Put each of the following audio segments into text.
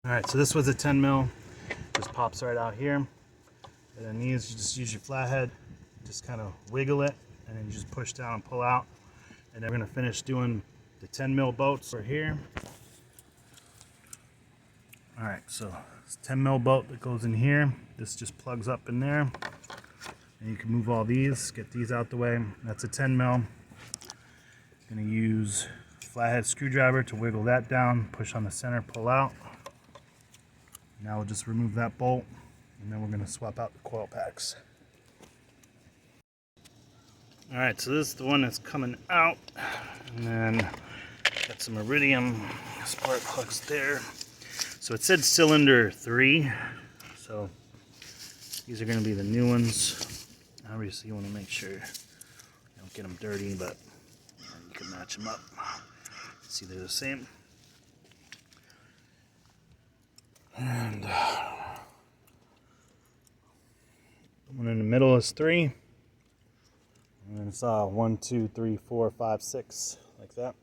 Alright, so this was a 10 mil. Just pops right out here. And then these, you just use your flathead, just kind of wiggle it, and then you just push down and pull out. And then we're going to finish doing the 10 mil boats right here. Alright, so it's a 10 mil boat that goes in here. This just plugs up in there. And you can move all these, get these out the way. That's a 10 mil. Going to use a flathead screwdriver to wiggle that down, push on the center, pull out. Now we'll just remove that bolt, and then we're going to swap out the coil packs. Alright, so this is the one that's coming out, and then got some iridium spark plugs there. So it said cylinder 3, so these are going to be the new ones. Obviously you want to make sure you don't get them dirty, but you can match them up. See, they're the same. And the one in the middle is 3. And then it's 1, 2, 3, 4, 5, 6, like that.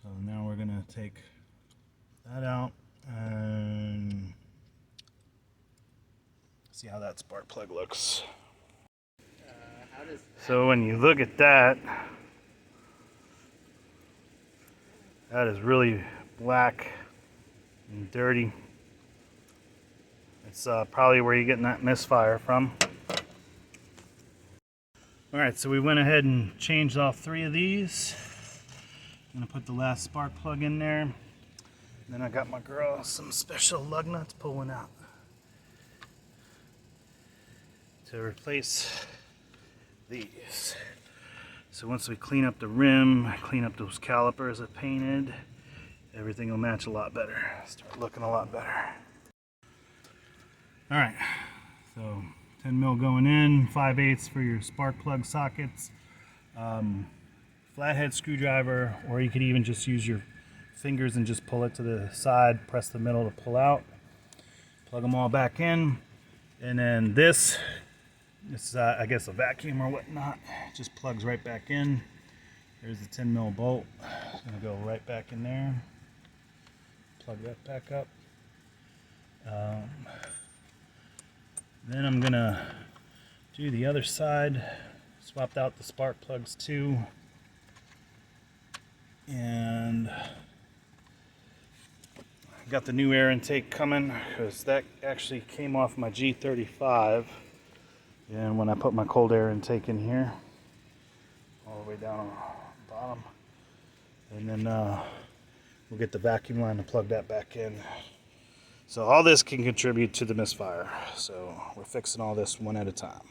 So now we're gonna take that out and see how that spark plug looks. So when you look at that, that is really black and dirty. It's probably where you're getting that misfire from. Alright, so we went ahead and changed all 3 of these. I'm going to put the last spark plug in there. And then I got my girl some special lug nuts pulling out to replace these. So once we clean up the rim, clean up those calipers I painted, everything will match a lot better. Start looking a lot better. Alright, so 10 mil going in, 5/8 for your spark plug sockets. Flathead screwdriver, or you could even just use your fingers and just pull it to the side, press the middle to pull out. Plug them all back in. And then this is I guess a vacuum or whatnot. It just plugs right back in. There's the 10 mil bolt. It's going to go right back in there. Plug that back up. Then I'm gonna do the other side. Swapped out the spark plugs too, and got the new air intake coming because that actually came off my G35. And when I put my cold air intake in here, all the way down on the bottom, and then we'll get the vacuum line to plug that back in. So all this can contribute to the misfire. So we're fixing all this one at a time.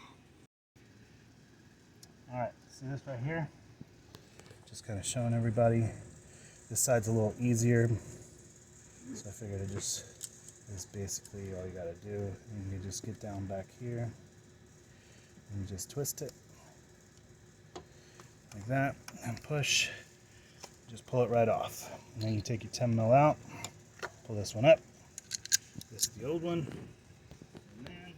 Alright, see this right here? Just kind of showing everybody. This side's a little easier. So I figured it just is basically all you gotta do. And you just get down back here and you just twist it like that and push. Just pull it right off. And then you take your 10 mil out, pull this one up. This is the old one. And then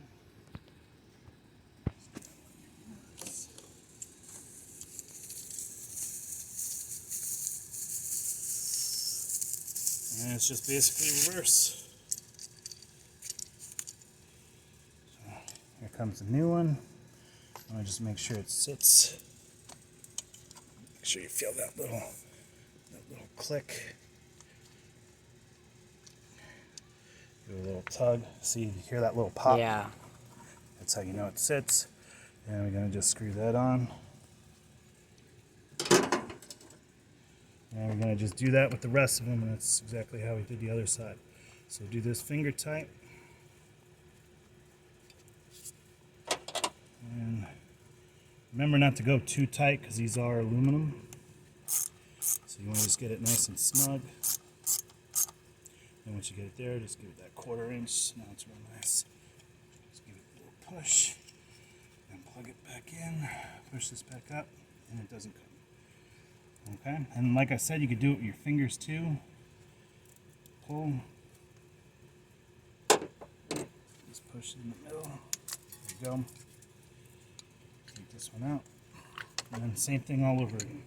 and it's just basically reverse. So here comes the new one. I'm gonna just make sure it sits. Make sure you feel that little click. Do a little tug. See, you hear that little pop? Yeah. That's how you know it sits. And we're gonna just screw that on. And we're gonna just do that with the rest of them, and that's exactly how we did the other side. So do this finger tight. And remember not to go too tight because these are aluminum. So you want to just get it nice and snug. And once you get it there, just give it that 1/4 inch. Now it's real nice. Just give it a little push and plug it back in. Push this back up, and it doesn't come. Okay, and like I said, you could do it with your fingers too. Pull. Just push it in the middle. There you go. Take this one out. And then same thing all over again.